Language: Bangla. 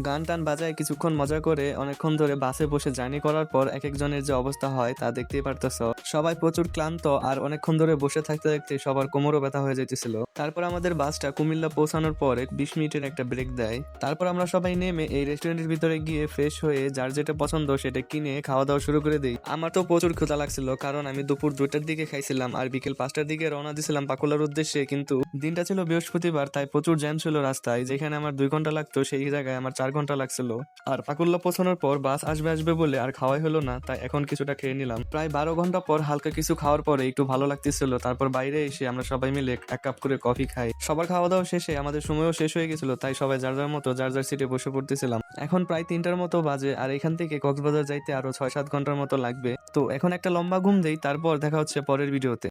গান টান বাজায় কিছুক্ষণ মজা করে অনেকক্ষণ ধরে বাসে বসে জার্নি করার পর এক একজনের যে অবস্থা হয় তা দেখতেই পারতেছ। সবাই প্রচুর ক্লান্ত আর অনেকক্ষণ ধরে বসে থাকতে থাকতে সবার কোমরও ব্যথা হয়ে যেতেছিল। তারপর আমাদের বাসটা কুমিল্লা পৌঁছানোর পর 20 মিনিটের একটা ব্রেক দেয়। তারপর আমরা সবাই নেমে এই রেস্টুরেন্টের ভিতরে গিয়ে ফ্রেশ হয়ে যার যেটা পছন্দ সেটা কিনে খাওয়া দাওয়া শুরু করে দিই। আমার তো প্রচুর ক্ষুধা লাগছিল, কারণ আমি দুপুর 2টার দিকে খাইছিলাম আর বিকেল 5টার দিকে রওনা দিয়েছিলাম পাকুলার উদ্দেশ্যে। কিন্তু দিনটা ছিল বৃহস্পতিবার, তাই প্রচুর জ্যাম ছিল রাস্তায়। যেখানে আমার 2 ঘন্টা লাগতো সেই জায়গায় আমার 4 ঘন্টা লাগছিল। আর পাকুল্লা পৌঁছানোর পর বাস আসবে আসবে বলে আর খাওয়াই হলো না, তাই এখন কিছুটা খেয়ে নিলাম। প্রায় 12 ঘন্টা পর হালকা কিছু খাওয়ার পরে একটু ভালো লাগতেছিল। তারপর বাইরে এসে আমরা সবাই মিলে 1 কাপ করে কফি খাই। সবার খাওয়া দাওয়া শেষে আমাদের সময়ও শেষ হয়ে গেছিল, তাই সবাই যার যার মতো যার যার সিটে বসে পড়তেছিলাম। এখন প্রায় 3টার মতো বাজে আর এখান থেকে কক্সবাজার যাইতে আরো 6-7 ঘন্টার মতো লাগবে। তো এখন একটা লম্বা ঘুম দেই, তারপর দেখা হচ্ছে পরের ভিডিওতে।